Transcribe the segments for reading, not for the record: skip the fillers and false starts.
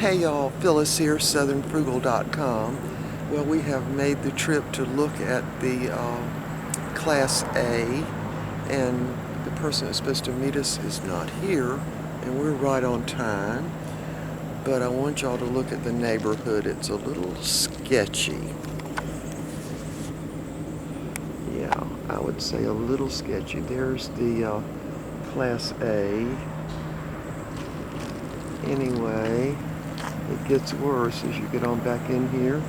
Hey y'all, Phyllis here, southernfrugal.com. Well, we have made the trip to look at the Class A, and the person that's supposed to meet us is not here, and we're right on time. But I want y'all to look at the neighborhood. It's a little sketchy. Yeah, I would say a little sketchy. There's the Class A. Anyway, it gets worse as you get on back in here.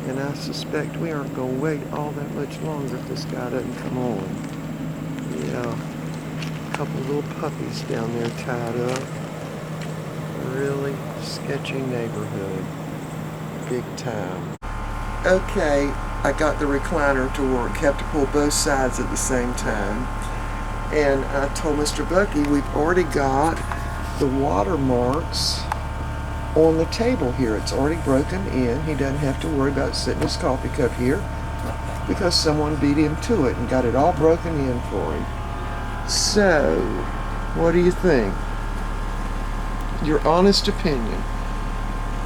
And I suspect we aren't going to wait all that much longer if this guy doesn't come on. Yeah, a couple little puppies down there tied up. Really sketchy neighborhood. Big time. Okay, I got the recliner to work. Have to pull both sides at the same time. And I told Mr. Bucky we've already got the watermarks on the table here. It's already broken in. He doesn't have to worry about setting his coffee cup here because someone beat him to it and got it all broken in for him. So, what do you think? Your honest opinion.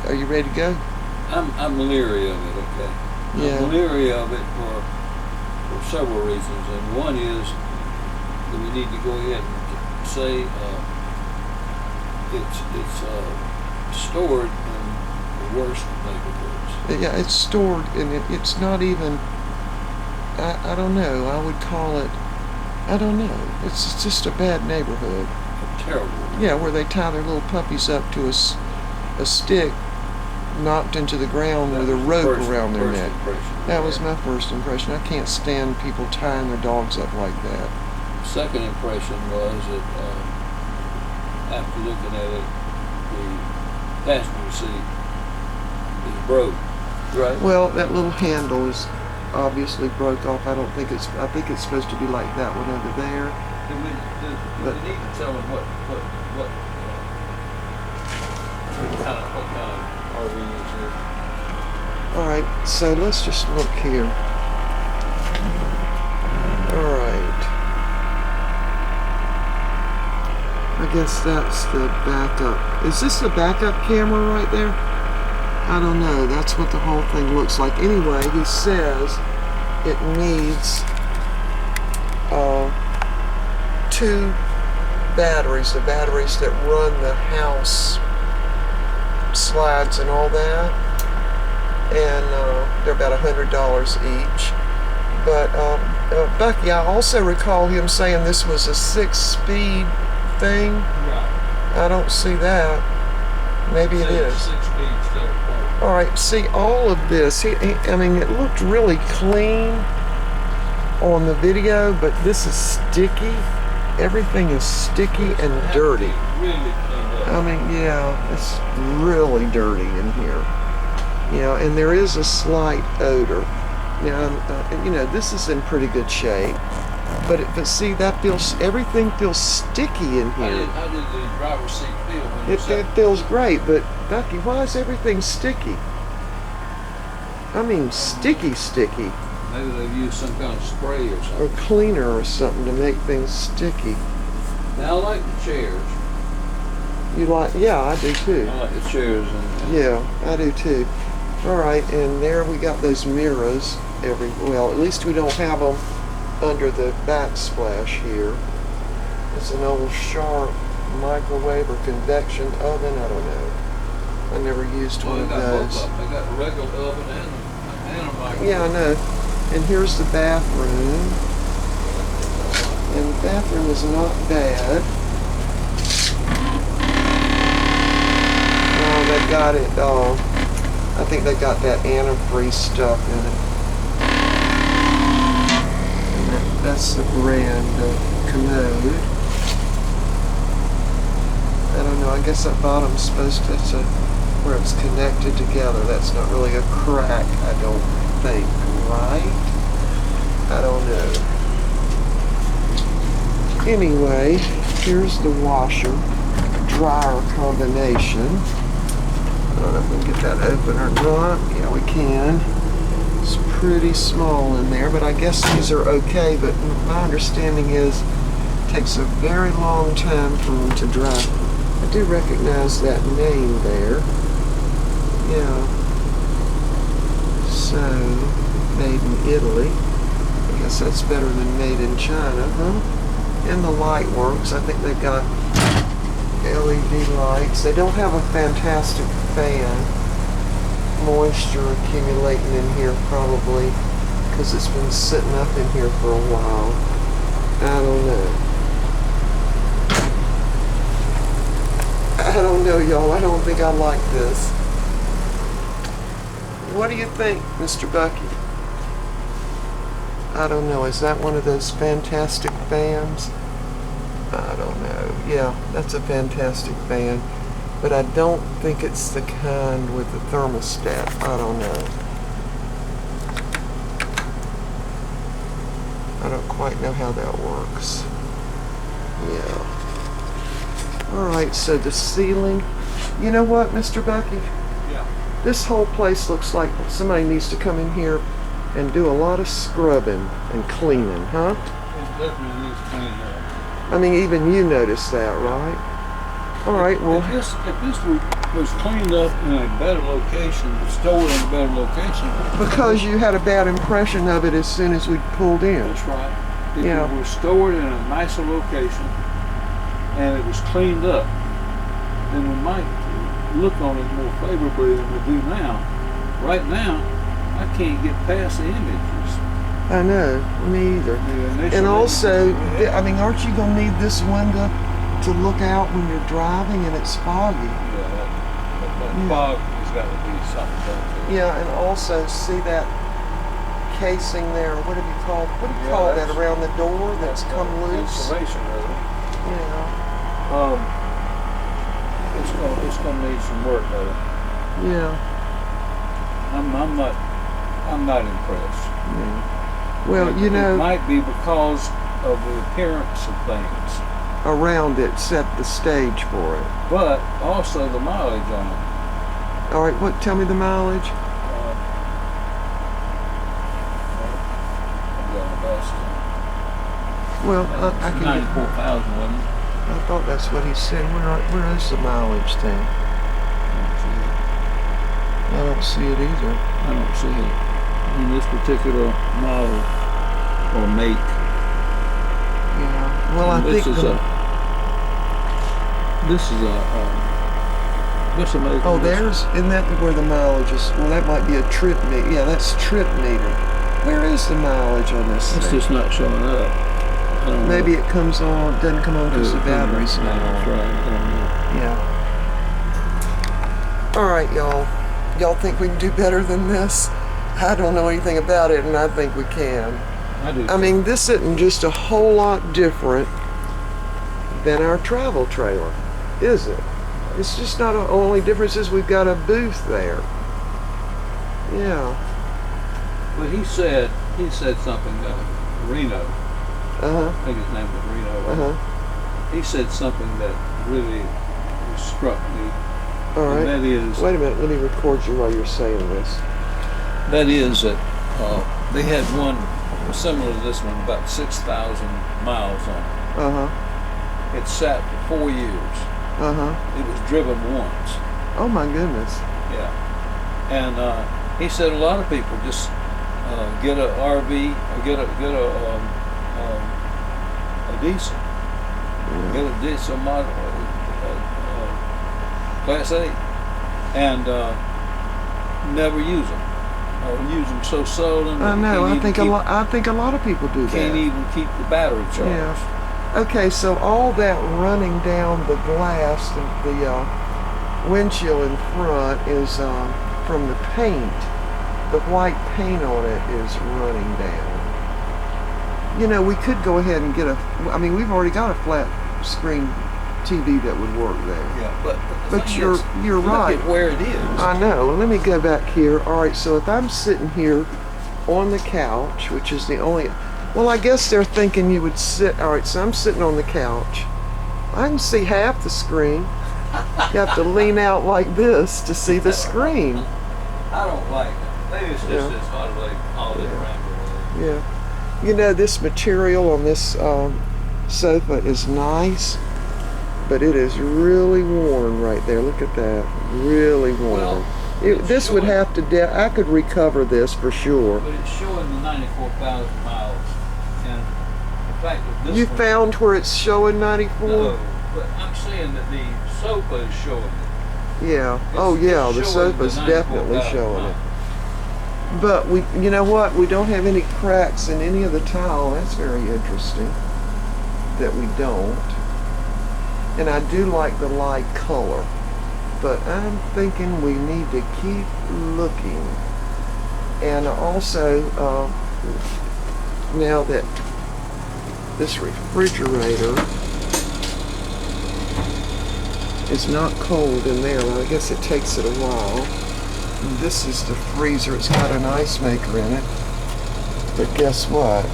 Are you ready to go? I'm leery of it, okay? Yeah. I'm leery of it for several reasons, and one is that we need to go ahead and say it's stored in the worst neighborhoods. Yeah, it's stored, and it's not even, I don't know, I would call it, I don't know, it's just a bad neighborhood. A terrible one. Yeah, where they tie their little puppies up to a stick knocked into the ground with a rope around their neck. That was my first impression. I can't stand people tying their dogs up like that. Second impression was that after looking at it, the passenger seat is broke. Right. Well, that little handle is obviously broke off. I think it's supposed to be like that one over there. Do we need to tell them what kind of RV is this? All right, so let's just look here. All right. I guess that's the backup. Is this the backup camera right there? I don't know. That's what the whole thing looks like. Anyway, he says it needs 2 batteries, the batteries that run the house slides and all that, and they're about $100 each. But Bucky, I also recall him saying this was a 6-speed thing. Right. I don't see that. Maybe it is. 6 speeds still. All right. See, all of this. I mean, it looked really clean on the video, but this is sticky. Everything is sticky and dirty. Really cleaned up. I mean, yeah, it's really dirty in here. You know, and there is a slight odor. Now, you know, this is in pretty good shape. But see, everything feels sticky in here. How did the driver's seat feel when you sat? It feels great, but Bucky, why is everything sticky? I mean, sticky. Maybe they've used some kind of spray or something. Or cleaner or something to make things sticky. Now, I like the chairs. You like? Yeah, I do too. I like the chairs. Yeah, I do too. All right, and there we got those mirrors. Well, at least we don't have them under the backsplash here. It's an old Sharp microwave or convection oven. I don't know. I never used one of those. They got a regular oven and a microwave. Yeah, I know. And here's the bathroom. And the bathroom is not bad. Oh, they got it. I think they got that antifreeze stuff in it. And that's the brand commode. I don't know. I guess that bottom's supposed to, where it's connected together. That's not really a crack, I don't think. Right? I don't know. Anyway, here's the washer dryer combination. I don't know if we can get that open or not. Yeah, we can. It's pretty small in there, but I guess these are okay. But my understanding is it takes a very long time for them to dry. I do recognize that name there. Yeah. So, made in Italy. I guess that's better than made in China, huh? And the light works. I think they've got LED lights. They don't have a fantastic fan. Moisture accumulating in here probably because it's been sitting up in here for a while. I don't know. I don't know, y'all. I don't think I like this. What do you think, Mr. Bucky? I don't know. Is that one of those fantastic fans? I don't know. Yeah, that's a fantastic fan. But I don't think it's the kind with the thermostat. I don't know. I don't quite know how that works. Yeah. Alright, so the ceiling. You know what, Mr. Bucky? Yeah. This whole place looks like somebody needs to come in here and do a lot of scrubbing and cleaning, huh? It definitely needs cleaning up. I mean, even you noticed that, right? Alright, well... If this was cleaned up in a better location, stored in a better location... Because you had a bad impression of it as soon as we pulled in. That's right. If Yeah. it was stored in a nicer location and it was cleaned up, then we might look on it more favorably than we do now. Right now, I can't get past the images. I know, me either. And also, I mean, aren't you going to need this window to look out when you're driving and it's foggy? Yeah, that Yeah. fog has got to be something done to it. Yeah, and also see that casing there, what do you call Yeah, that that's- around the door that's come loose? Insulation of it. Yeah, It's gonna need some work though. yeah, I'm not impressed. yeah. Well, you It know, might be because of the appearance of things, around it set the stage for it. but also the mileage on it. All right, tell me the mileage? I've got a bus. Well, I can. 94,000, wasn't it? I thought that's what he said. Where is the mileage thing? I don't see it either. I don't see it in this particular model or make. Yeah. Well, I think This is what's the make? Oh, isn't that where the mileage is? Well, that might be a trip meter. Yeah, that's trip meter. Where is the mileage on this It's thing? just not showing up. I don't Maybe know. it doesn't come on because the battery's not That's on. right. I don't know. Yeah. All right, y'all. Y'all think we can do better than this? I don't know anything about it, and I think we can. I do. I mean, this isn't just a whole lot different than our travel trailer, is it? It's just not. Only difference is we've got a booth there. Yeah. Well, he said something. Reno. Uh I think his name was Reno. huh. Uh huh. He said something that really struck me. All And right. that is Wait a minute. Let me record you while you're saying this. that they had one similar to this one, about 6,000 miles on it. Uh huh. It sat for 4 years. Uh huh. It was driven once. Oh my goodness. Yeah. And he said a lot of people just get a RV or get a diesel. Yeah. Get a diesel model, Class 8, and never use them. Or use them so seldom. I that you know. can't even I think a lot of people do Can't that. even keep the battery charged. Yeah. Okay, so all that running down the glass, the windshield in front is from the paint. The white paint on it is running down. You know, we could go ahead and get I mean, we've already got a flat screen TV that would work there. Yeah, but But you're look right. at where it is. I know. Let me go back here. All right, so if I'm sitting here on the couch, which is the only... Well, I guess they're thinking you would sit... All right, so I'm sitting on the couch. I can see half the screen. You have to lean out like this to see the screen. I don't like it. Maybe it's just Yeah. this holiday wrapper. Yeah. You know, this material on this sofa is nice. but it is really worn right there. Look at that, really worn. Well, This would have to, I could recover this for sure. But it's showing the 94,000 miles. And the fact that this You one, found where it's showing 94? no, but I'm saying that the SOPA is showing it. Yeah. Oh yeah, the showing SOPA's the definitely 94,000 showing it. miles. But you know what? We don't have any cracks in any of the tile. That's very interesting that we don't. And I do like the light color. But I'm thinking we need to keep looking. And also, now that this refrigerator is not cold in there, well, I guess it takes it a while. And this is the freezer. It's got an ice maker in it. But guess what?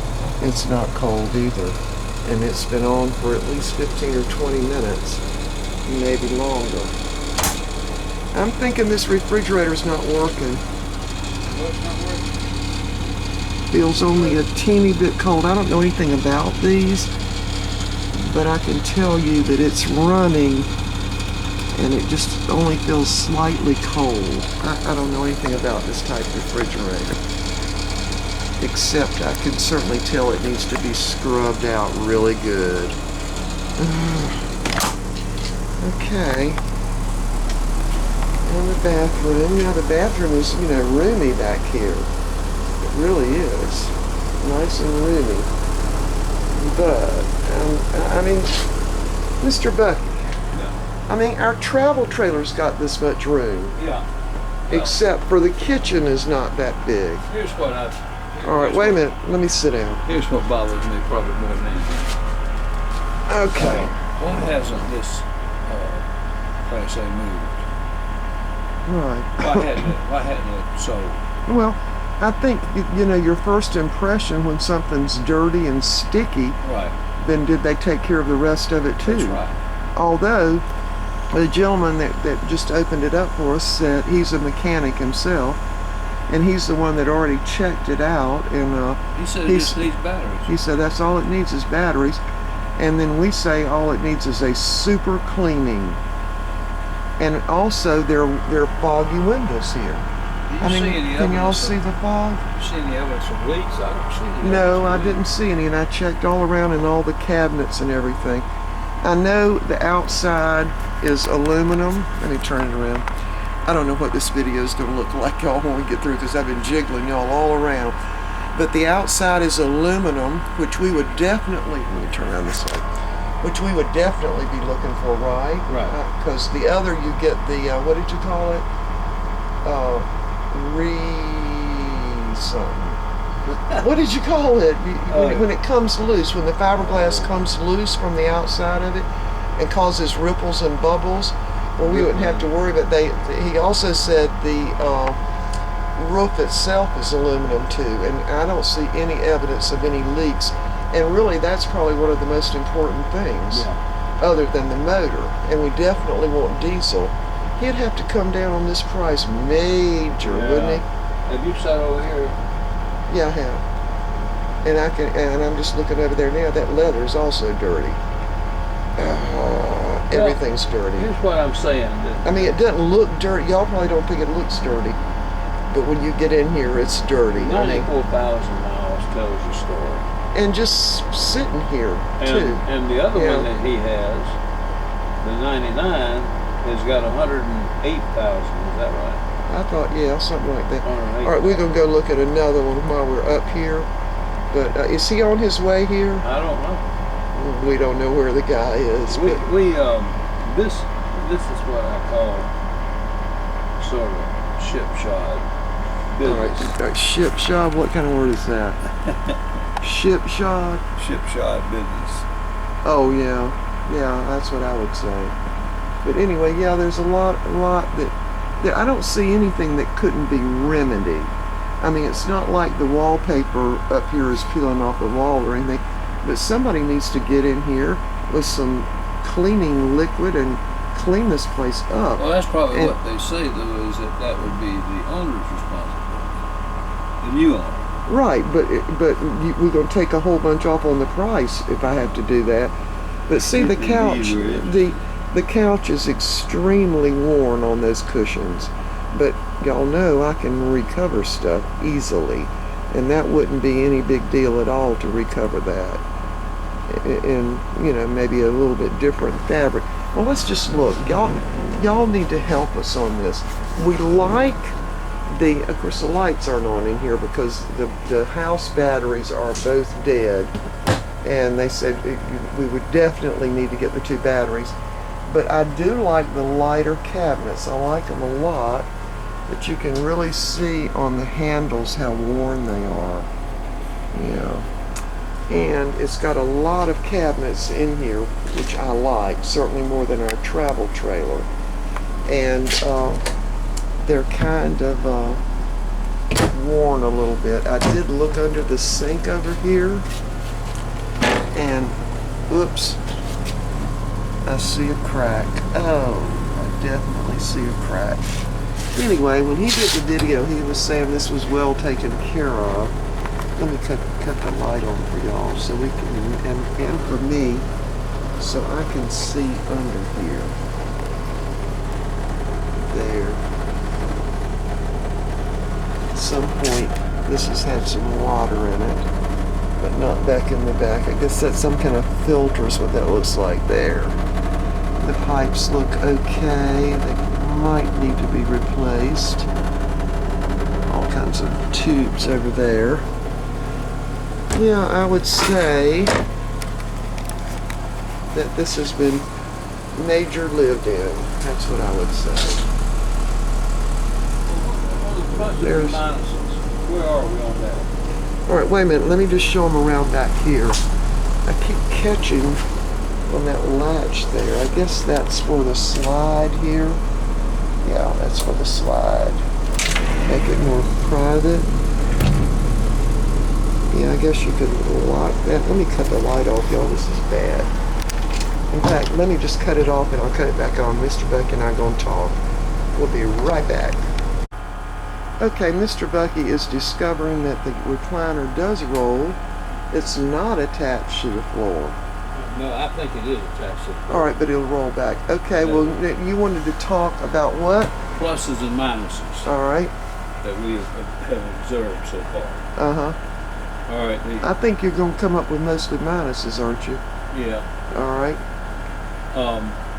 It's not cold either. And it's been on for at least 15 or 20 minutes, maybe longer. I'm thinking this refrigerator's not working. What's not working? Feels only a teeny bit cold. I don't know anything about these, but I can tell you that it's running and it just only feels slightly cold. I don't know anything about this type of refrigerator, except I can certainly tell it needs to be scrubbed out really good. Okay. And the bathroom. Now the bathroom is, you know, roomy back here. It really is. Nice and roomy. But, I mean, Mr. Bucky, I mean, our travel trailer's got this much room. Yeah. Except for the kitchen is not that big. Here's what I... All right, wait a minute. Let me sit down. Here's what bothers me probably more than anything. Okay. Why hasn't this Class A moved? Right. Why hadn't it sold? Well, I think, you know, your first impression when something's dirty and sticky, Right. then did they take care of the rest of it too? That's right. Although, the gentleman that just opened it up for us said he's a mechanic himself, and he's the one that already checked it out, and He said it just needs batteries. he said that's all it needs is batteries, and then we say all it needs is a super cleaning, and also they're foggy windows here. Do you see any can y'all evidence see the fog? You see any evidence of leaks? I don't see any No, I evidence of didn't see any, and I checked all around in all the cabinets and everything. I know the outside is aluminum. Let me turn it around. I don't know what this video is going to look like, y'all, when we get through this. I've been jiggling y'all all around. But the outside is aluminum, which we would definitely, let me turn around this way, which we would definitely be looking for, right? Right. Because the other, you get the, what did you call it? Something. What did you call it? When it comes loose, when the fiberglass comes loose from the outside of it and causes ripples and bubbles, well, we wouldn't have to worry. But he also said the roof itself is aluminum too, and I don't see any evidence of any leaks. And really, that's probably one of the most important things, other than the motor. And we definitely want diesel. He'd have to come down on this price major, wouldn't he? Have you sat over here? Yeah, I have. And I'm just looking over there now. That leather is also dirty. Everything's dirty. Here's what I'm saying. I mean, it doesn't look dirty. Y'all probably don't think it looks dirty, but when you get in here, it's dirty. 94,000 miles tells the story. And just sitting here too. And the other one that he has, the 99, has got 108,000. Is that right? I thought, yeah, something like that. 108,000. All right, we're gonna go look at another one while we're up here. But is he on his way here? I don't know. We don't know where the guy is. This is what I call sort of shipshod business. All right, shipshod. What kind of word is that? Shipshod. Shipshod business. Oh yeah, that's what I would say. But anyway, yeah, there's a lot that I don't see anything that couldn't be remedied. I mean, it's not like the wallpaper up here is peeling off the wall or anything, but somebody needs to get in here with some cleaning liquid and clean this place up. Well, that's probably what they say, though, is that would be the owner's responsibility, the new owner. Right, but we're going to take a whole bunch off on the price if I have to do that. But see, the Indeed, couch, Ridge. the couch is extremely worn on those cushions. But y'all know I can recover stuff easily, and that wouldn't be any big deal at all to recover that. And you know, maybe a little bit different fabric. Well, let's just look. Y'all need to help us on this. We like of course the lights aren't on in here because the house batteries are both dead, and they said we would definitely need to get the 2 batteries. But I do like the lighter cabinets. I like them a lot, but you can really see on the handles how worn they are. Yeah. And it's got a lot of cabinets in here, which I like, certainly more than our travel trailer. And they're kind of worn a little bit. I did look under the sink over here, and oops, I see a crack. Oh, I definitely see a crack. Anyway, when he did the video, he was saying this was well taken care of. Let me cut the light on for y'all so we can, and for me, so I can see under here. There. At some point, this has had some water in it, but not back in the back. I guess that's some kind of filter is what that looks like there. The pipes look okay. They might need to be replaced. All kinds of tubes over there. Yeah, I would say that this has been major lived in. That's what I would say. There's. Where are we on that? All right, wait a minute. Let me just show them around back here. I keep catching on that latch there. I guess that's for the slide here. Yeah, that's for the slide. Make it more private. Yeah, I guess you could lock that. Let me cut the light off, y'all. This is bad. In fact, let me just cut it off and I'll cut it back on. Mr. Bucky and I are going to talk. We'll be right back. Okay, Mr. Bucky is discovering that the recliner does roll. It's not attached to the floor. No, I think it is attached to the floor. All right, but it'll roll back. Okay, well, you wanted to talk about what? Pluses and minuses All right. that we have observed so far. Uh-huh. All right. I think you're going to come up with mostly minuses, aren't you? Yeah. All right.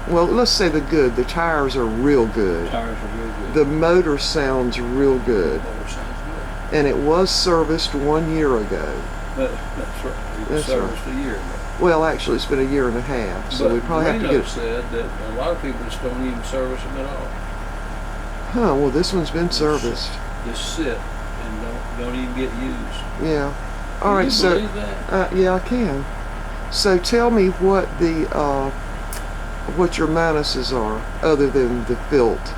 Well, let's say the good. The tires are real good. Tires are real good. The motor sounds real good. The motor sounds good. And it was serviced 1 year ago. That's right. It was That's serviced a year ago. Well, actually, it's been a year and a half, so But we probably have to Reno get. said that a lot of people just don't even service them at all. Huh? Well, this one's been serviced. Just sit and don't even get used. Yeah. All right. Can you So. believe that? Yeah, I can. So tell me what the what your minuses are, other than the filth.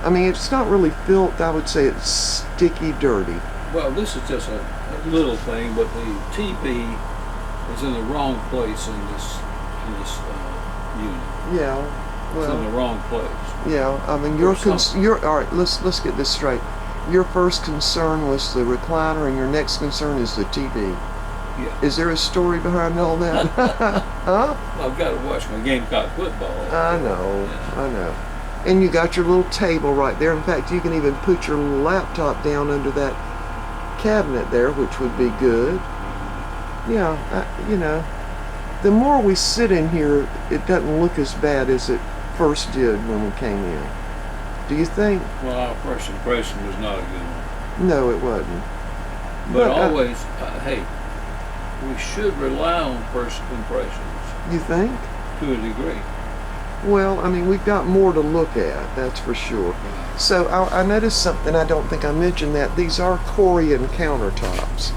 I mean, it's not really filth. I would say it's sticky, dirty. Well, this is just a little thing, but the TP is in the wrong place in this unit. Yeah. It's in the Well. wrong place. Yeah. I mean, Or something. all right. Let's get this straight. Your first concern was the recliner, and your next concern is the TV. Yeah. Is there a story behind all that? Huh? I've got to watch my Gamecock football. I know. Yeah. I know. And you got your little table right there. In fact, you can even put your laptop down under that cabinet there, which would be good. Yeah, you know, the more we sit in here, it doesn't look as bad as it first did when we came in. Do you think? Well, our first impression was not a good one. No, it wasn't. But always, hey, we should rely on first impressions You think? to a degree. Well, I mean, we've got more to look at, that's for sure. So I noticed something, I don't think I mentioned that. These are Corian countertops.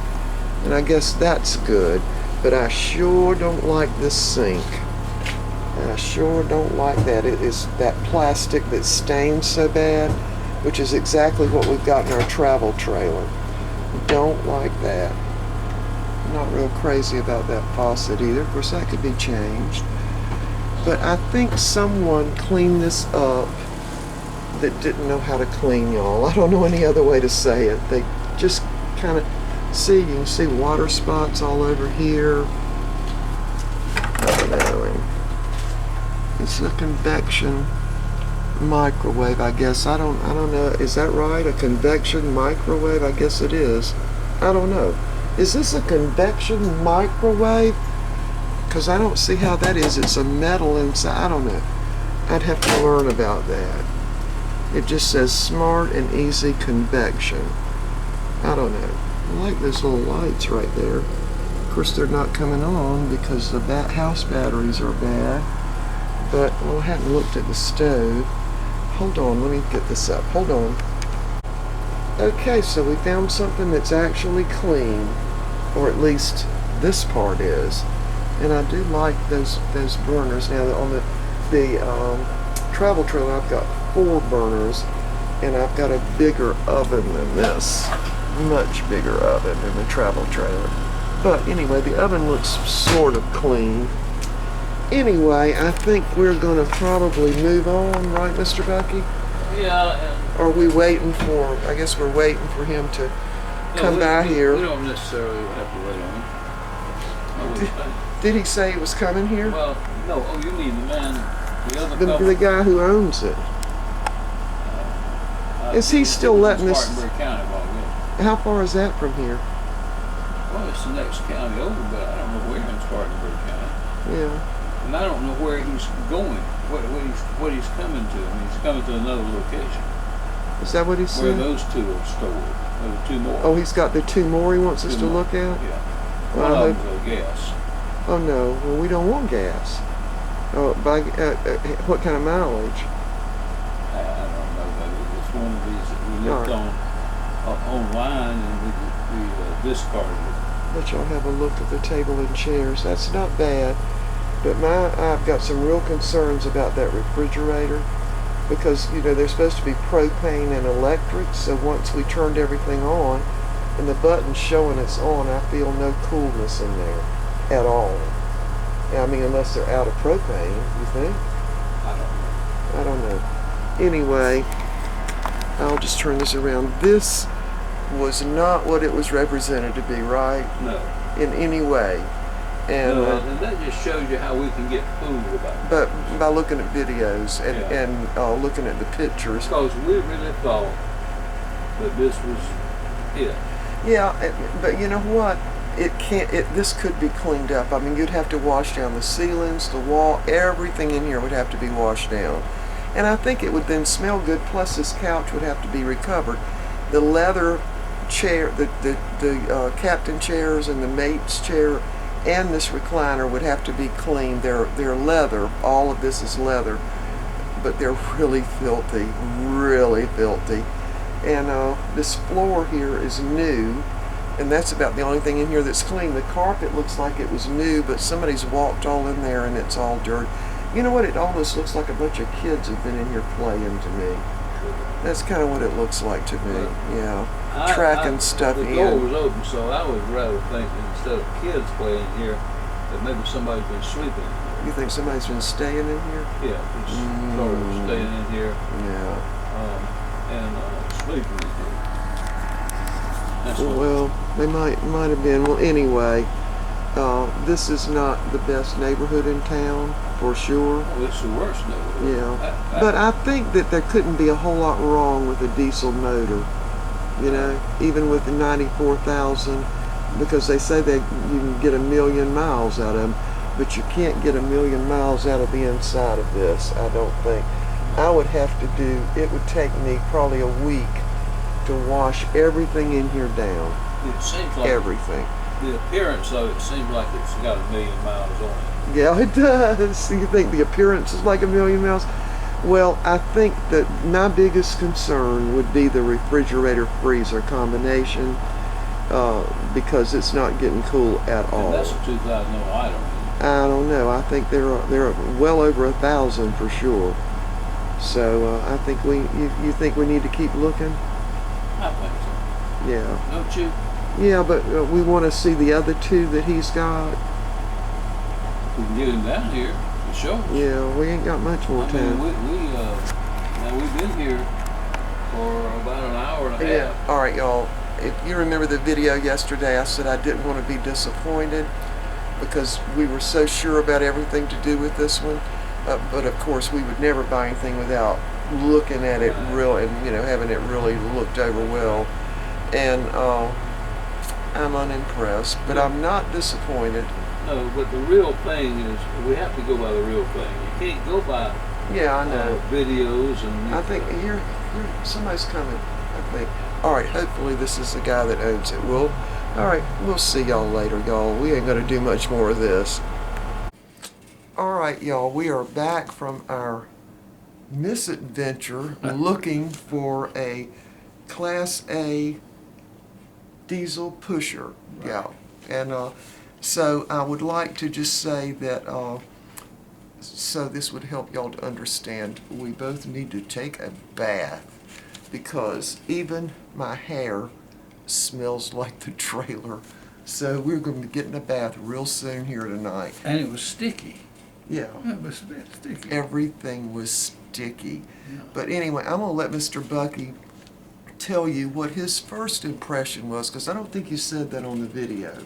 And I guess that's good. But I sure don't like this sink. And I sure don't like that. It is that plastic that stains so bad, which is exactly what we've got in our travel trailer. Don't like that. I'm not real crazy about that faucet either. Of course, that could be changed. But I think someone cleaned this up that didn't know how to clean, y'all. I don't know any other way to say it. They just kind of, you can see water spots all over here. I don't know. It's a convection microwave, I guess. I don't know. Is that right? A convection microwave? I guess it is. I don't know. Is this a convection microwave? Because I don't see how that is. It's a metal inside. I don't know. I'd have to learn about that. It just says smart and easy convection. I don't know. I like those little lights right there. Of course, they're not coming on because the house batteries are bad. But, well, I hadn't looked at the stove. Hold on, let me get this up. Hold on. Okay, so we found something that's actually clean, or at least this part is. And I do like those burners. Now, on the travel trailer, I've got 4 burners, and I've got a bigger oven than this. Much bigger oven than the travel trailer. But anyway, the oven looks sort of clean. Anyway, I think we're going to probably move on, right, Mr. Bucky? Yeah. Or are we waiting for, I guess we're waiting for him to come by here. We don't necessarily have to wait on him. Did he say he was coming here? Well, no. Oh, you mean the man, the other couple? The guy who owns it. Is he still letting this? Spartanburg County, How far is that from here? well, it's the next county over, but I don't know where in Spartanburg County. Yeah. And I don't know where he's going, what he's coming to. I mean, he's coming to another location. Is that what he said? Where those 2 are stored. There are 2 more. Oh, he's got the 2 more he wants us to look at? Yeah. Well, One of them's gas. Oh no, well we don't want gas. Oh, what kind of mileage? I don't know, but it's one of these that we looked on online and we discarded it. Let y'all have a look at the table and chairs. That's not bad, but I've got some real concerns about that refrigerator because, you know, they're supposed to be propane and electric, so once we turned everything on and the button's showing it's on, I feel no coolness in there at all. I mean, unless they're out of propane, you think? I don't know. Anyway, I'll just turn this around. This was not what it was represented to be, right? No. In any way. And, and that just shows you how we can get fooled about it. But by looking at videos and looking at the pictures. Because we really thought that this was it. Yeah, but you know what? This could be cleaned up. I mean, you'd have to wash down the ceilings, the wall, everything in here would have to be washed down. And I think it would then smell good, plus this couch would have to be recovered. The leather chair, the captain chairs and the mate's chair and this recliner would have to be cleaned. They're leather. All of this is leather, but they're really filthy, really filthy. And this floor here is new, and that's about the only thing in here that's clean. The carpet looks like it was new, but somebody's walked all in there and it's all dirt. You know what? It almost looks like a bunch of kids have been in here playing to me. That's kind of what it looks like to me. Yeah, tracking stuff in. The door was open, so I would rather think that instead of kids playing here, that maybe somebody's been sleeping. You think somebody's been staying in here? Yeah, just sort of staying in here. Yeah. And sleeping in here. Well, they might have been. Well, anyway, this is not the best neighborhood in town, for sure. Well, it's the worst neighborhood. Yeah. But I think that there couldn't be a whole lot wrong with a diesel motor, you know, even with the 94,000, because they say that you can get 1,000,000 miles out of them, but you can't get 1,000,000 miles out of the inside of this, I don't think. I would have to it would take me probably a week to wash everything in here down. It seems like everything. The appearance of it seems like it's got 1,000,000 miles on it. Yeah, it does. You think the appearance is like 1,000,000 miles? Well, I think that my biggest concern would be the refrigerator-freezer combination because it's not getting cool at all. And that's a 2,000 item. I don't know. I think they're well over 1,000 for sure. So I think you think we need to keep looking? I think so. Yeah. Don't you? Yeah, but we want to see the other 2 that he's got. We can get him down here to show us. Yeah, we ain't got much more time. Now we've been here for about an hour and a half. Yeah. All right, y'all. If you remember the video yesterday, I said I didn't want to be disappointed because we were so sure about everything to do with this one. But of course, we would never buy anything without looking at it real and having it really looked over well. And I'm unimpressed, but I'm not disappointed. No, but the real thing is we have to go by the real thing. You can't go by Yeah, I know. videos and. I think here somebody's coming. I think. All right. Hopefully this is the guy that owns it. All right. We'll see y'all later, y'all. We ain't gonna do much more of this. All right, y'all. We are back from our misadventure looking for a Class A diesel pusher. Right. Yeah, and so I would like to just say that. So this would help y'all to understand. We both need to take a bath because even my hair smells like the trailer. So we're going to get in a bath real soon here tonight. And it was sticky. Yeah. It was a bit sticky. Everything was sticky. Yeah. But anyway, I'm going to let Mr. Bucky tell you what his first impression was, because I don't think you said that on the video.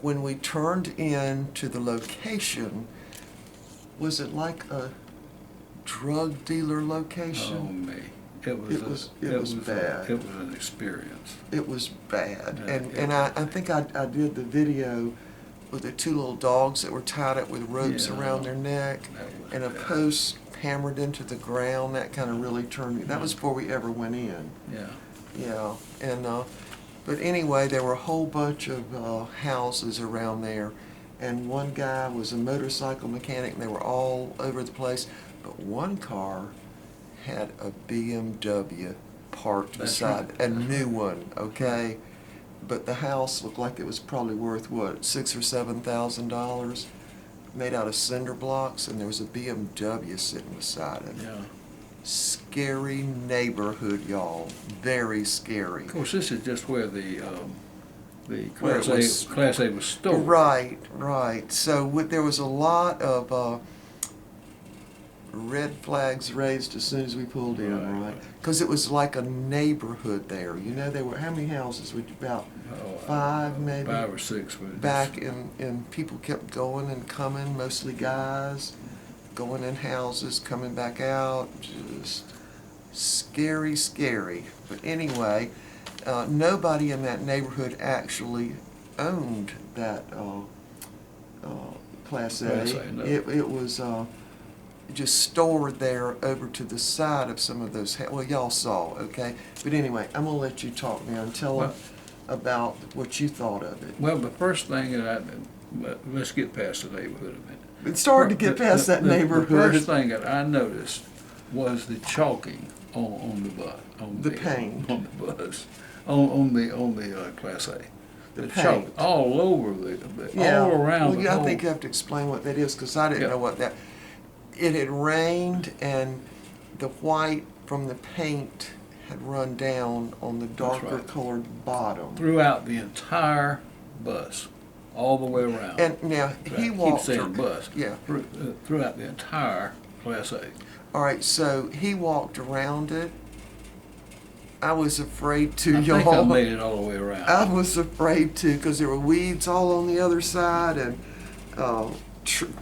When we turned in to the location, was it like a drug dealer location? Oh me. It was bad. It was an experience. It was bad. Yeah, And I think I did the video with the two little dogs that were tied up with ropes around their neck and a post hammered into the ground. That kind of really turned me. That was before we ever went in. Yeah. Yeah. And but anyway, there were a whole bunch of houses around there. And one guy was a motorcycle mechanic, and they were all over the place. But one car had a BMW parked beside a new one, okay? But the house looked like it was probably worth, what, $6,000 or $7,000? Made out of cinder blocks, and there was a BMW sitting beside it. Yeah. Scary neighborhood, y'all. Very scary. Of course, this is just where the Where it was- Class A was stored. Right, right. So there was a lot of red flags raised as soon as we pulled in, right? Because it was like a neighborhood there. There were, how many houses? About 5 maybe? 5 or 6. Back, and people kept going and coming, mostly guys, going in houses, coming back out. Just scary, scary. But anyway, nobody in that neighborhood actually owned that Class A. Class A, no. It was just stored there over to the side of some of those. Well, y'all saw, okay? But anyway, I'm gonna let you talk now and tell them about what you thought of it. Well, the first thing that let's get past the neighborhood a minute. It's starting to get past that neighborhood. The first thing that I noticed was the chalking on the bus, the paint on the bus, on the Class A. The chalk paint all over all around. Well, I think you have to explain what that is, because I didn't know what that. It had rained, and the white from the paint had run down on the darker colored bottom throughout the entire bus, all the way around. And now he walked. Keep saying bus. Yeah. Throughout the entire Class A. All right, so he walked around it. I was afraid to, I think I made it all the way around. I was afraid to, because there were weeds all on the other side, and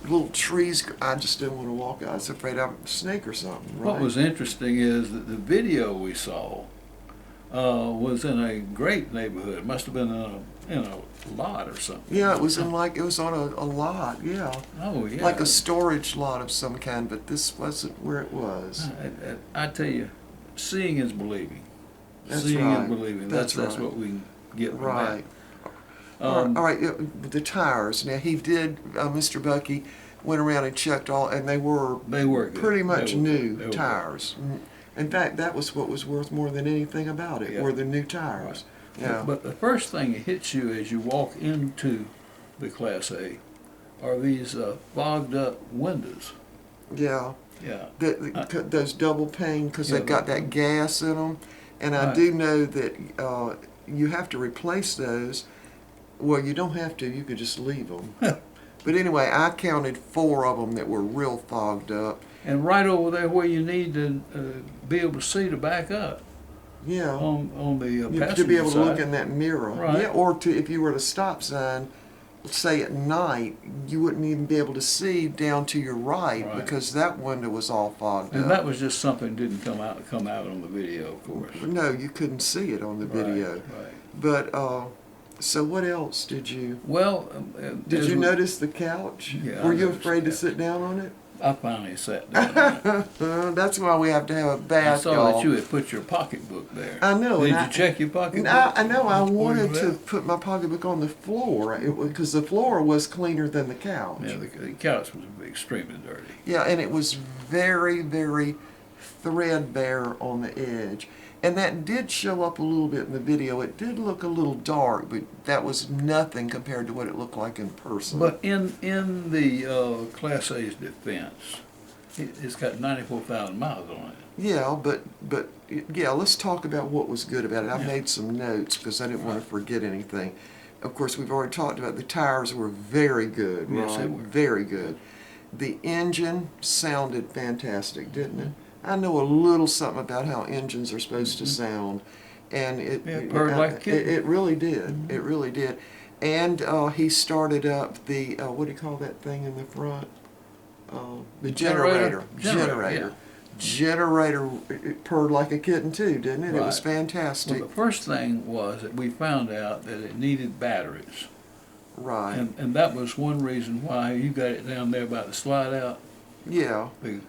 little trees. I just didn't want to walk out. I was afraid I'm a snake or something. Right? What was interesting is that the video we saw was in a great neighborhood. It must have been in a lot or something. Yeah, it was on a lot. Yeah. Oh yeah. Like a storage lot of some kind, but this wasn't where it was. I tell you, seeing is believing. That's seeing right. and believing. That's That's right. what we get from Right. that. All right. The tires. Now he did. Mr. Bucky went around and checked all, and they were good. pretty much new They were tires. In fact, that was what was worth more than anything about it. Yeah. Were the new tires. Right. Yeah. But the first thing that hits you as you walk into the Class A are these fogged up windows. Yeah. Yeah. Those double pane, because they've got that gas in them, and I Right. do know that you have to replace those. Well, you don't have to. You could just leave them. But anyway, I counted 4 of them that were real fogged up. And right over there where you need to be able to see to back up. Yeah. On the passenger to be able to look side. in that mirror. Right. Yeah. Or if you were at a stop sign, say at night, you wouldn't even be able to see down to your right, Right. because that window was all fogged And up. that was just something that didn't come out on the video, of course. No, you couldn't see it on the video. Right. But so what else did you? Well, Did as you we- notice the couch? Yeah, Were I you noticed afraid to that. sit down on it? I finally sat down. That's why we have to have a I bath, saw y'all. that you had put your pocketbook there. I know. Did and you check your pocketbook? I know. I before you wanted to left? put my pocketbook on the floor because the floor was cleaner than the couch. Yeah, the couch was extremely dirty. Yeah, and it was very, very threadbare on the edge. And that did show up a little bit in the video. It did look a little dark, but that was nothing compared to what it looked like in person. But in the Class A's defense, it's got 94,000 miles on it. yeah, but yeah, let's talk about what was good about it. I Yeah. made some notes because I didn't want to forget anything. Of course, we've already talked about the tires were very good, Yes, right? they were. Very good. The engine sounded fantastic, didn't it? I know a little something about how engines are supposed to sound, and Yeah, it purred like a kitten. it really did. It really did. And he started up the what do you call that thing in the front? The generator. Generator, Generator. It purred like a kitten too, didn't it? It was Right. fantastic. Well, the first thing was that we found out that it needed batteries. Right. And that was one reason why you got it down there by the slide out, Yeah. the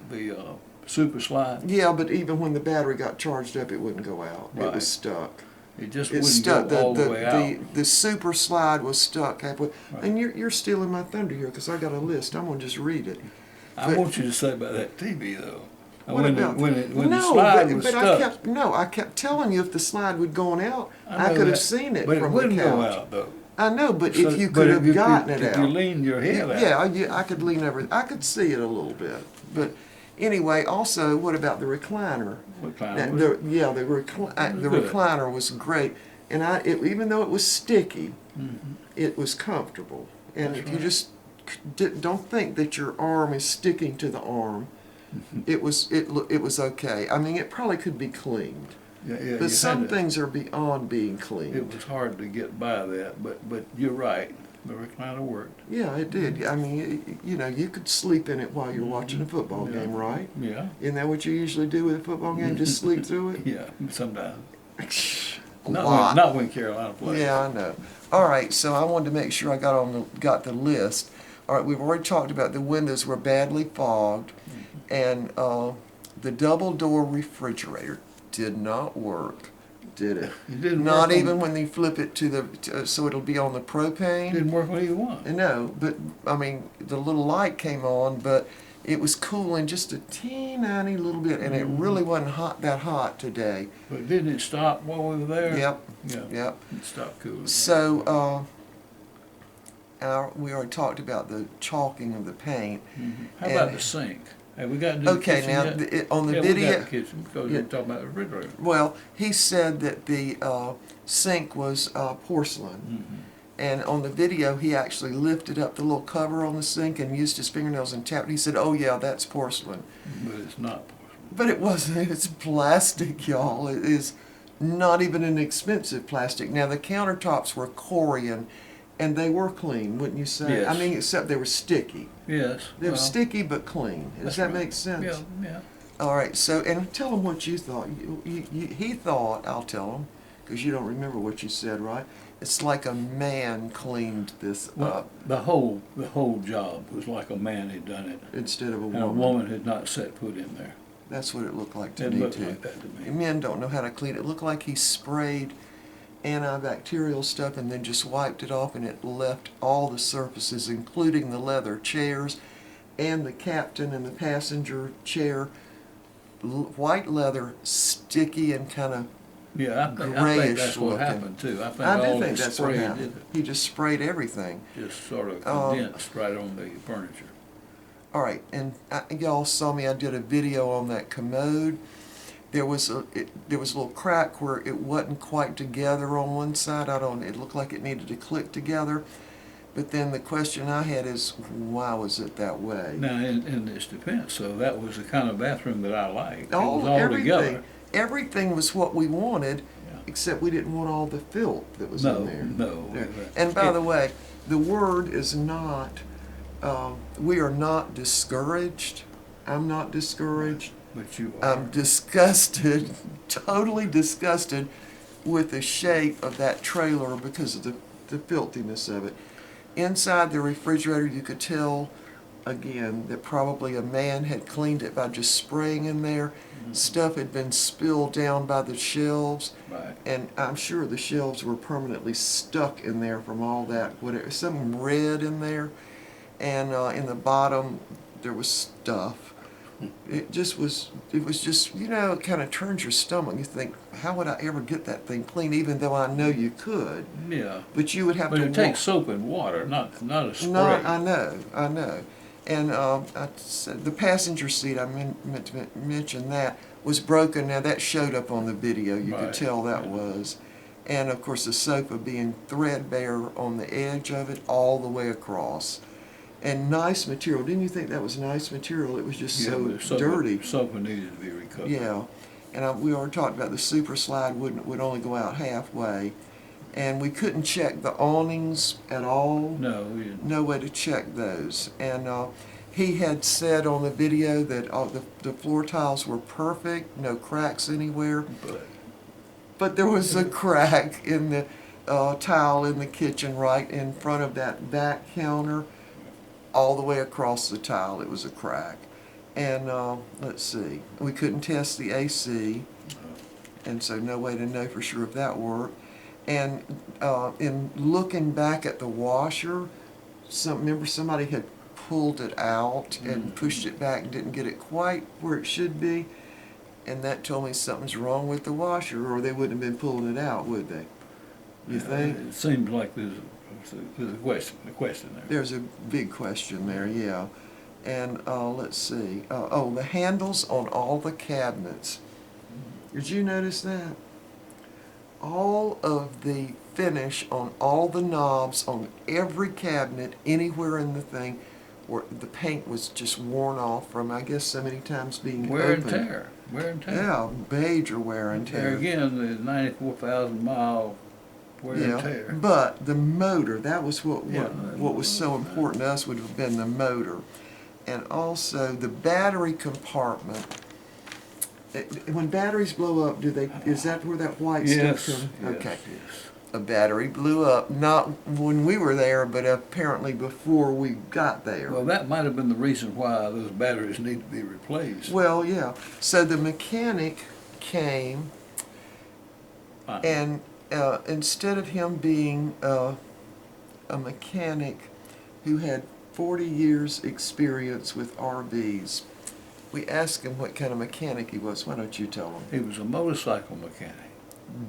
super slide. Yeah, but even when the battery got charged up, it wouldn't go out. It Right. was stuck. It just It wouldn't stuck. go all the way out. The super slide was stuck halfway. Right. And you're stealing my thunder here because I got a list. I'm gonna just read it. I but- want you to say about that TV though. What when about when the no, slide was but stuck. I kept telling you if the slide would gone out, I know could have that, seen it but from it wouldn't the go couch. out though. I know, but So- if you but could have you gotten it if out, you leaned your head out. yeah, I could lean over. I could see it a little bit. But anyway, also, what about the recliner? What kind That- was the it? the good. recliner was great, and even though it was sticky, Mhm. it was comfortable. And That's if you right. just don't think that your arm is sticking to the arm, it was okay. I mean, it probably could be cleaned, Yeah, yeah, you but had some to- things are beyond being It cleaned. was hard to get by that, but you're right. The recliner worked. Yeah, it did. I mean, you could sleep in it while you're watching a football Yeah. game, right? Yeah. Isn't that what you usually do with a football game? Just sleep through it? Yeah, sometimes. A Not lot. when, not when Carolina plays. Yeah, I know. All right, so I wanted to make sure I got the list. All right, we've already talked about the windows were badly fogged, and the double door refrigerator did not work, did it? It didn't Not work even on, when you flip it so it'll be on the propane. didn't work on either one. No, but I mean the little light came on, but it was cooling just a teeny little bit, and it really wasn't that hot today. But didn't it stop while we were there? Yep, Yeah. yep. It stopped cooling. So we already talked about the chalking of the paint. How about and- the sink? Have we got to do the Okay, kitchen now yet? on the yeah, video, we got the kitchen because Yeah. we're talking about the refrigerator. well, he said that the sink was porcelain. And on the video, he actually lifted up the little cover on the sink and used his fingernails and tapped. He said, "Oh yeah, that's porcelain." But it's not porcelain. But it wasn't. It's plastic, y'all. It is not even an expensive plastic. Now the countertops were Corian, and they were clean, wouldn't you say? I Yes. mean, except they were sticky. Yes. They were well, sticky but clean. Does that's that right. make sense? Yeah, yeah. All right. So, and tell him what you thought. He thought. I'll tell him because you don't remember what you said, right? It's like a man cleaned this Well, up the whole job was like a man had done it, instead of a and woman. a woman had not set foot in there. That's what it looked like to It me looked too. like that to me. Men don't know how to clean it. It looked like he sprayed antibacterial stuff and then just wiped it off, and it left all the surfaces, including the leather chairs and the captain and the passenger chair, white leather, sticky and kind of Yeah, I think grayish that's what looking. happened. happened too. I think I all do the think that's what spray happened. He just sprayed everything. just sort of Um, condensed right on the furniture. All right, and y'all saw me. I did a video on that commode. There was a little crack where it wasn't quite together on one side. It looked like it needed to click together. But then the question I had is, why was it that way? Now, in its defense, so that was the kind of bathroom that I liked. It Oh, was all everything. together. Everything was what we wanted, Yeah. except we didn't want all the filth that was No, in there. no. There. And by the way, the word is not, we are not discouraged. I'm not discouraged. But you are. I'm disgusted, totally disgusted with the shape of that trailer because of the filthiness of it. Inside the refrigerator, you could tell, again, that probably a man had cleaned it by just spraying in there. Stuff had been spilled down by the shelves. Right. And I'm sure the shelves were permanently stuck in there from all that, whatever, some red in there. And in the bottom, there was stuff. It was just, you know, it kind of turns your stomach. You think, how would I ever get that thing clean, even though I know you could? Yeah. But you would have But to it takes soap and water, not a spray. No, I know. And I said the passenger seat, I meant to mention that, was broken. Now that showed up on the video. You could Right. tell that was. And of course the sofa being threadbare on the edge of it all the way across. And nice material. Didn't you think that was nice material? It was just so dirty. Sofa needed to be recovered. Yeah. And we already talked about the super slide would only go out halfway. And we couldn't check the awnings at all. No, we didn't. No way to check those. And he had said on the video that the floor tiles were perfect, no cracks anywhere. But there was a crack in the tile in the kitchen right in front of that back counter. All the way across the tile, it was a crack. And let's see, we couldn't test the AC, and so no way to know for sure if that worked. And in looking back at the washer, remember somebody had pulled it out and pushed it back and didn't get it quite where it should be, and that told me something's wrong with the washer, or they wouldn't have been pulling it out, would they? You think? It seems like there's a question there. There's a big question there, yeah. And let's see. The handles on all the cabinets. Did you notice that? All of the finish on all the knobs on every cabinet, anywhere in the thing, where the paint was just worn off from, I guess, so many times being Wear and opened. tear. Wear and tear. Yeah, major wear and tear. There again, the 94,000 mile wear and tear. But the motor, that was what Yeah, was so important to us, would have been the motor. And also the battery compartment. When batteries blow up, is that where that white stuff comes? Okay. Yes. A battery blew up, not when we were there, but apparently before we got there. Well, that might have been the reason why those batteries need to be replaced. Well, yeah. So the mechanic came, and instead of him being a mechanic who had 40 years experience with RVs, we asked him what kind of mechanic he was. Why don't you tell him? He was a motorcycle mechanic.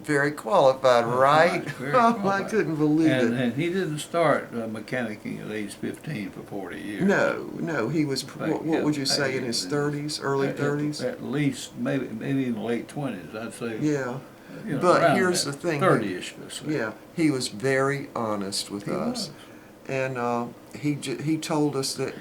Very qualified, right? Very I qualified. couldn't believe it. And he didn't start mechanicking at age 15 for 40 years. No, he was, fact, what would you say, in his 30s, early 30s? At least, maybe in the late 20s, I'd say. Yeah. You know, But around here's that, the thing. 30-ish, let's say. Yeah, he was very honest with He us. was. And he told us that...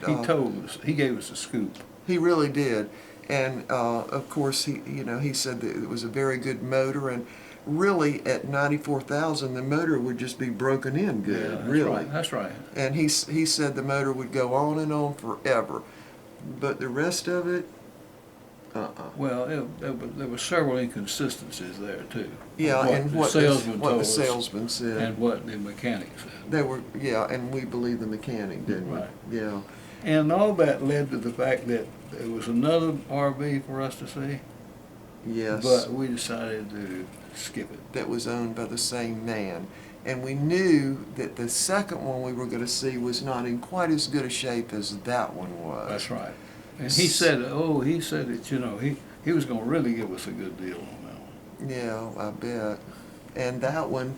He gave us a scoop. He really did. And of course, he said that it was a very good motor, and really at 94,000 the motor would just be broken in good, That's really. Right, that's right. And he said the motor would go on and on forever. But the rest of it, Well, there were several inconsistencies there too. Yeah, and what the salesman said. And what the mechanic said. And we believe the mechanic, didn't Right. we? Yeah. And all that led to the fact that there was another RV for us to see, Yes. but we decided to skip it. That was owned by the same man. And we knew that the second one we were going to see was not in quite as good a shape as that one was. That's right. And he said that, he was going to really give us a good deal on that one. Yeah, I bet. And that one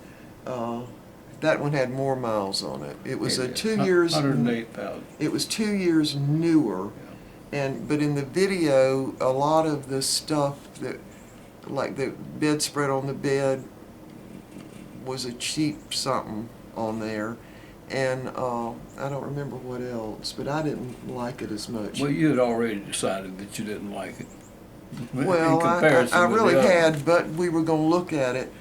had more miles on it. It was 2 years. 108,000. It was 2 years newer. But in the video, a lot of the stuff that, like the bedspread on the bed, was a cheap something on there. And I don't remember what else, but I didn't like it as much. Well, you had already decided that you didn't like it. Well, I really had, but we were going to look at it,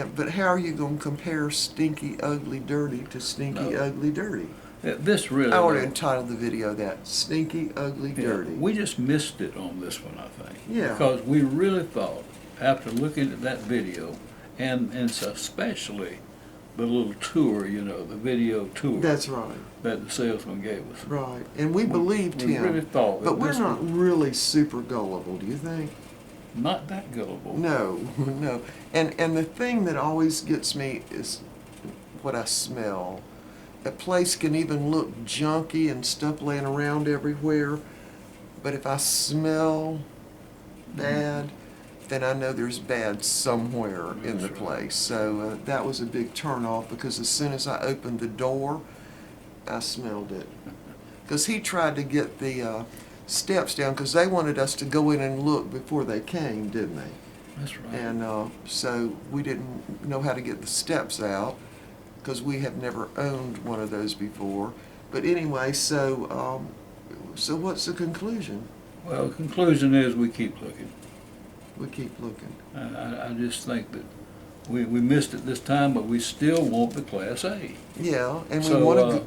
But how are you going to compare Stinky Ugly Dirty to Stinky No. Ugly Dirty? This really. I would have entitled the video that Stinky Ugly Yeah, Dirty. we just missed it on this one, I think. Yeah. Because we really thought, after looking at that video, and so especially the little tour, the video tour That's right. that the salesman gave us. Right. And we believed we him. really thought that But we're this not was really super gullible, do you think? not that gullible. No, no. And the thing that always gets me is what I smell. A place can even look junky and stuff laying around everywhere, but if I smell bad, then I know there's bad somewhere in the That's right. place. So that was a big turnoff, because as soon as I opened the door, I smelled it. Because he tried to get the steps down, because they wanted us to go in and look before they came, didn't they? That's right. And so we didn't know how to get the steps out, because we have never owned one of those before. But anyway, so what's the conclusion? Well, the conclusion is we keep looking. We keep looking. I just think that we missed it this time, but we still want the Class A. Yeah, and So,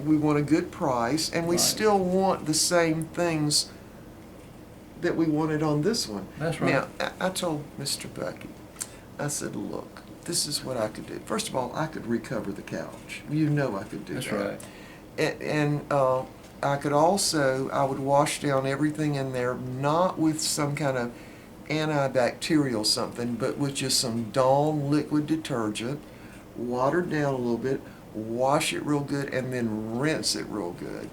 we want a good price, and we Right. still want the same things that we wanted on this one. That's right. Now, I told Mr. Bucky, I said, look, this is what I could do. First of all, I could recover the couch. You know I could do That's that. right. And I could also, I would wash down everything in there, not with some kind of antibacterial something, but with just some Dawn liquid detergent, watered down a little bit, wash it real good, and then rinse it real good.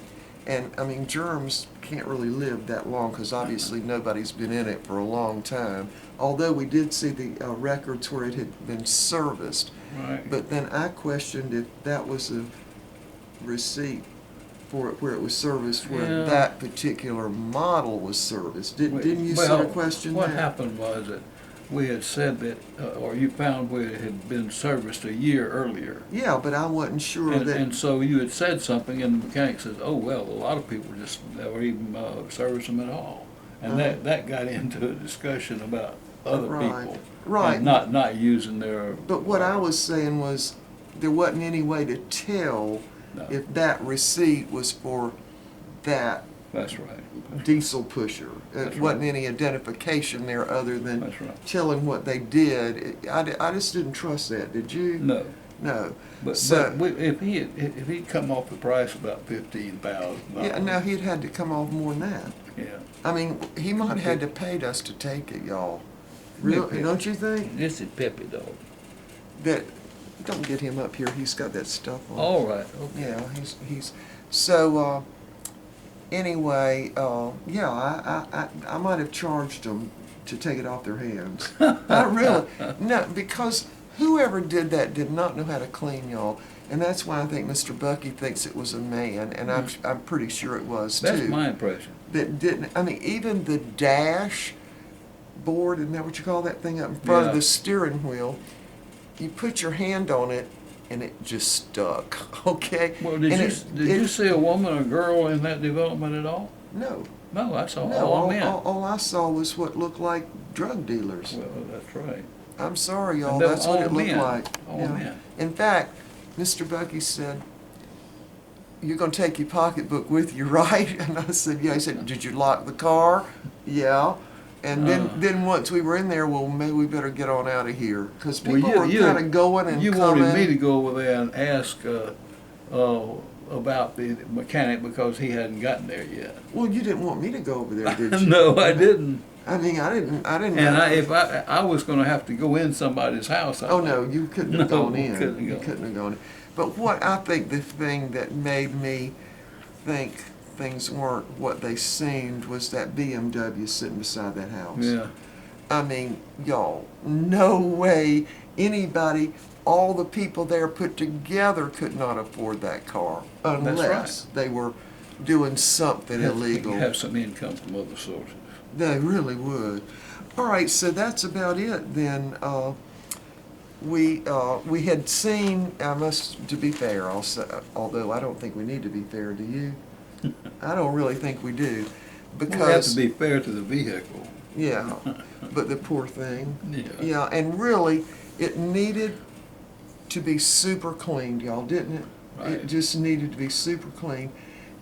And I mean, germs can't really live that long, because obviously nobody's been in it for a long time. Although we did see the records where it had been serviced. Right. But then I questioned if that was a receipt for it where it was serviced, where Yeah. that particular model was serviced. Didn't you Well, sort of question what that? happened was that we had said that, or you found where it had been serviced a year earlier. Yeah, but I wasn't sure And, that. and so you had said something, and the mechanic says, "Oh well, a lot of people just never even service them at all," and that got into a discussion about other Right, people, right. and not using their. But what I was saying was, there wasn't any way to tell No. if that receipt was for that That's right. diesel pusher. That's It wasn't right. any identification there other than That's right. telling what they did. I just didn't trust that. Did you? No, No. but, So- if he'd come off the price about $15,000. Yeah, no, he'd had to come off more than that. Yeah. I mean, he might have had to paid us to take it, y'all. Really, don't you think? This is Peppy dog. That, don't get him up here. He's got that stuff on. All right. Okay. Yeah, he's so anyway, yeah, I might have charged them to take it off their hands. I really, no, because whoever did that did not know how to clean, y'all, and that's why I think Mr. Bucky thinks it was a man, and I'm pretty sure it was too. That's my impression. That didn't. I mean, even the dash board, isn't that what you call that thing up in front of Yeah. the steering wheel? You put your hand on it, and it just stuck. Okay. Well, did And you see a woman or girl in that development at all? No. No, I saw No, all men. all I saw was what looked like drug dealers. Well, that's right. I'm sorry, y'all. And they were That's what it all looked men. like. All Yeah. men. In fact, Mr. Bucky said, "You're going to take your pocketbook with you, right?" And I said, "Yeah." He said, "Did you lock the car?" "Yeah." And then once we were in there, well, maybe we better get on out of here, because Well, people were kind of going and you coming. wanted me to go over there and ask about the mechanic because he hadn't gotten there yet. Well, you didn't want me to go over there, did you? No, I didn't. I mean, I didn't. And know. if I was going to have to go in somebody's house. Oh no, you couldn't have No, gone in. couldn't You go. couldn't have gone in. But what I think the thing that made me think things weren't what they seemed was that BMW sitting beside that house. Yeah. I mean, y'all, no way anybody, all the people there put together could not afford that car unless they were doing something illegal. You have some income from other sources. They really would. All right, so that's about it then. We had seen, to be fair, although I don't think we need to be fair, do you? I don't really think we do. We have Because, to be fair to the vehicle. yeah, but the poor thing. Yeah. Yeah, and really, it needed to be super cleaned, y'all, didn't it? Right. It just needed to be super clean.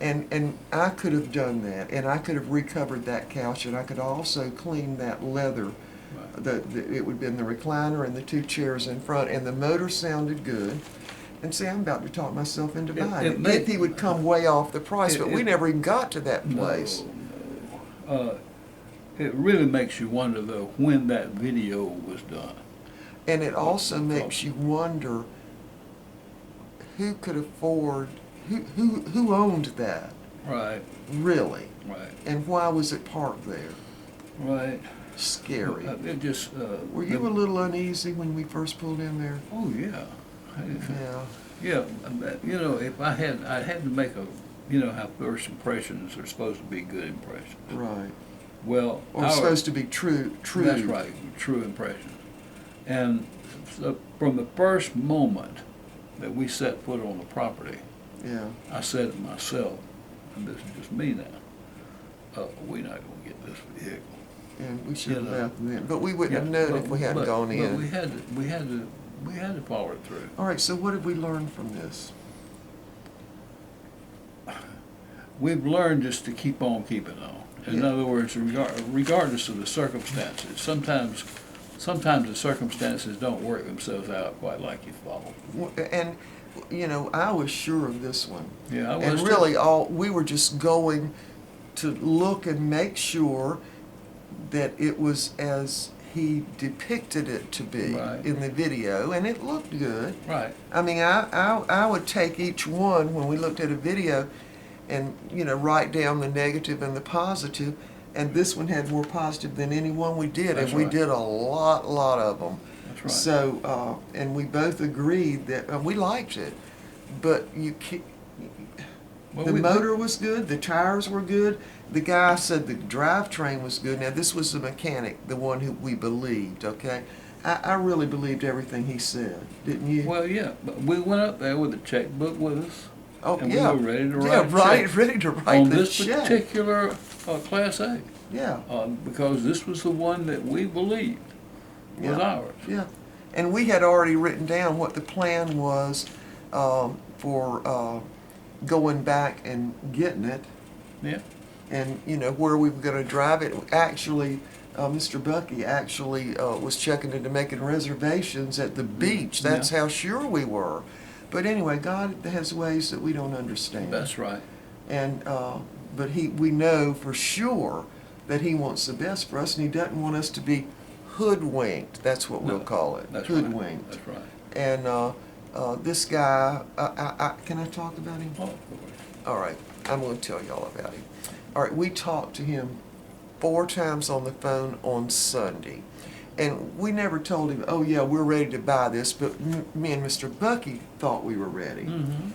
And I could have done that, and I could have recovered that couch, and I could also clean that leather. Right. It would have been the recliner and the two chairs in front, and the motor sounded good. And see, I'm about to talk myself into buying it. If he would come way off the price, but we never even got to that place. No. It really makes you wonder, though, when that video was done. And it also makes you wonder who could afford, who owned that, Right. really, Right. and why was it parked there? Right. Scary. It just. Were you a little uneasy when we first pulled in there? Oh yeah. Yeah. Yeah. You know, if I had to make a, you know, how first impressions are supposed to be good impressions. Right. Well, Or supposed to be true. That's right, true impressions. And so from the first moment that we set foot on the property, Yeah. I said to myself, and this is just me now, we're not going to get this vehicle. And we should have You know. left then, but we wouldn't have known if we hadn't gone in. But we had to follow it through. All right. So what did we learn from this? We've learned just to keep on keeping on. In Yeah. other words, regardless of the circumstances, sometimes the circumstances don't work themselves out quite like you thought. And you know, I was sure of this one. Yeah, I was And too. really, we were just going to look and make sure that it was as he depicted it to be Right. in the video, and it looked good. Right. I mean, I would take each one when we looked at a video and, you know, write down the negative and the positive, and this one had more positive than any one we did, That's and we right. did a lot of them. That's right. So, and we both agreed that we liked it, but you can't. Well, The we- motor was good, the tires were good, the guy said the drivetrain was good. Now, this was the mechanic, the one who we believed, okay? I really believed everything he said, didn't you? Well, yeah, but we went up there with a checkbook with us. Oh, and yeah. we were ready to write Yeah, a check ready to write on the this check. particular Class A, Yeah, because this was the one that we believed was Yeah. ours. yeah. And we had already written down what the plan was for going back and getting it. Yeah. And you know where we were going to drive it. Actually, Mr. Bucky actually was checking into making reservations at the beach. That's how sure we were. But anyway, God has ways that we don't understand. That's right. And but we know for sure that He wants the best for us, and He doesn't want us to be hoodwinked. That's what we'll call it. That's Hoodwinked. Right. That's right. And this guy, can I talk about him? Oh, of course. All right, I'm going to tell y'all about him. All right, we talked to him 4 times on the phone on Sunday. And we never told him, oh yeah, we're ready to buy this, but me and Mr. Bucky thought we were ready. Mm-hmm.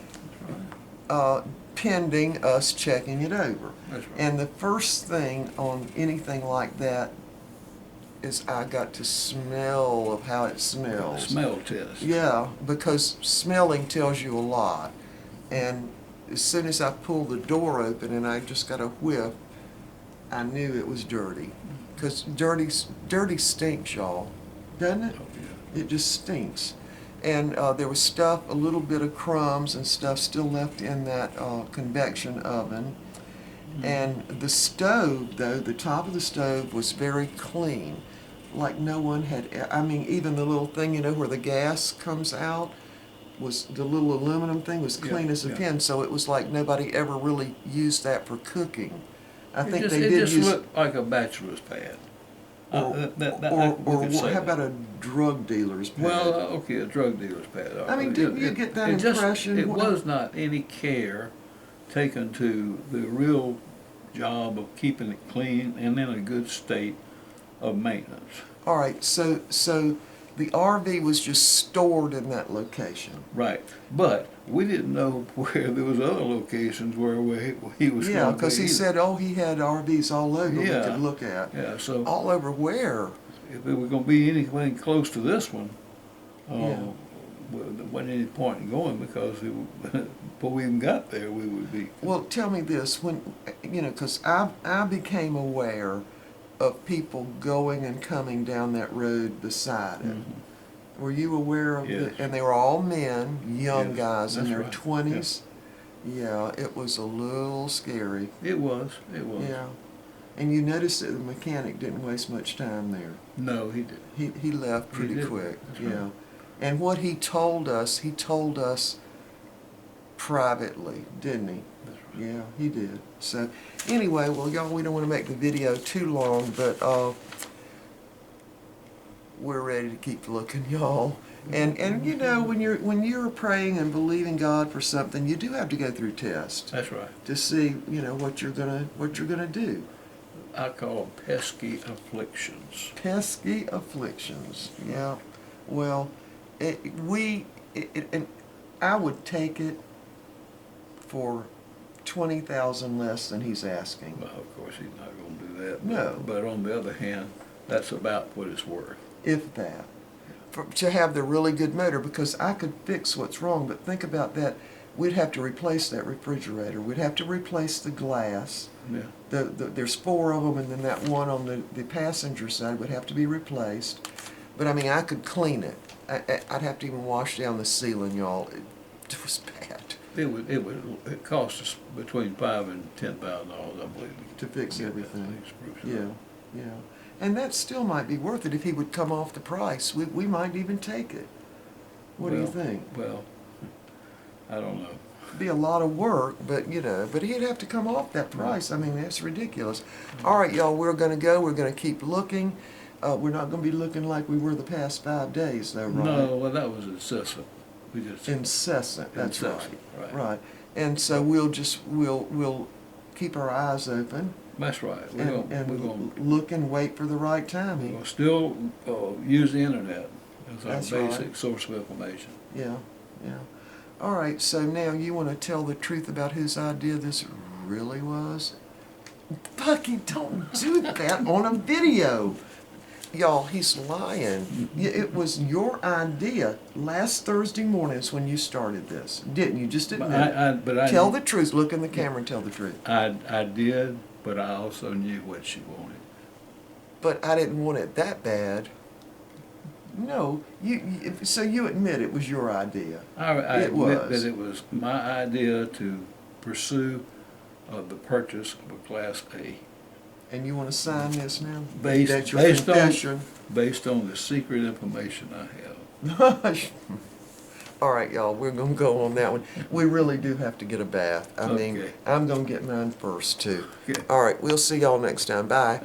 That's right. Pending us checking it over. That's right. And the first thing on anything like that is I got to smell of how it smells. Smell test. Yeah, because smelling tells you a lot. And as soon as I pulled the door open and I just got a whiff, I knew it was dirty. Because dirty stinks, y'all, doesn't it? Oh, yeah. It just stinks. And there was stuff, a little bit of crumbs and stuff still left in that convection oven. Mm-hmm. And the stove, though, the top of the stove was very clean. Like no one had, I mean, even the little thing, you know, where the gas comes out, was the little aluminum thing was clean Yeah, as a yeah. pin, so it was like nobody ever really used that for cooking. I think It they just, did it just use, looked like a bachelor's pad. or, We could say how that. about a drug dealer's pad? Well, okay, a drug dealer's pad. I mean, didn't you get that impression? It was not any care taken to the real job of keeping it clean and in a good state of maintenance. All right, so the RV was just stored in that location. Right, but we didn't know where there was other locations where he was. Yeah, going to because he either. said, oh, he had RVs all over we Yeah. could look at. Yeah, so All over where? if it was going to be anything close to this one, Yeah. there wasn't any point in going because before we even got there, we would be. Well, tell me this, when, you know, because I became aware of people going and coming down that road beside it. Were you aware of Yes. it? And they were all men, young Yes, guys in that's their right. 20s. Yeah, it was a little scary. It was. It was. Yeah. And you noticed that the mechanic didn't waste much time there. No, he didn't. He left pretty didn't. quick. That's Yeah. right. And what he told us privately, didn't he? That's right. Yeah, he did. So anyway, well, y'all, we don't want to make the video too long, but we're ready to keep looking, y'all. And you know, when you're praying and believing God for something, you do have to go through tests That's right. to see, you know, what you're gonna do. I call them pesky afflictions. Pesky afflictions. Yeah. Well, and I would take it for 20,000 less than he's asking. Well, of course, he's not going to do that. No. But on the other hand, that's about what it's worth. If that. To have the really good motor, because I could fix what's wrong, but think about that. We'd have to replace that refrigerator. We'd have to replace the glass. Yeah. There's 4 of them, and then that one on the passenger side would have to be replaced. But I mean, I could clean it. I'd have to even wash down the ceiling, y'all. It was bad. It cost us between $5,000 and $10,000, I believe, To fix get that everything. thing spruced Yeah, up. yeah. And that still might be worth it if he would come off the price. We might even take it. What do you Well, think? Well, I don't know. It'd be a lot of work, but you know, but he'd have to come off that price. I mean, that's ridiculous. All right, y'all, we're going to go. We're going to keep looking. We're not going to be looking like we were the past 5 days, though, right? No, well, that was incessant. We just Incessant. That's incessant, right. right. Right. And so we'll keep our eyes open That's right. We're and going look and wait for the right to timing. still use the internet as our That's basic right. source of information. Yeah, yeah. All right, so now you want to tell the truth about whose idea this really was? Bucky, don't do that on a video. Y'all, he's lying. It was your idea last Thursday mornings when you started this, didn't you? Just admit it. But I Tell the truth. Look in the camera and tell the truth. I did, but I also knew what she wanted. But I didn't want it that bad. No, so you admit it was your idea. I It admit was. that it was my idea to pursue the purchase of a Class A. And you want to sign this now? Based- That's your based on- confession. Based on the secret information I have. All right, y'all, we're going to go on that one. We really do have to get a bath. I mean, Okay. I'm going to get mine first, too. Okay. All right, we'll see y'all next time. Bye.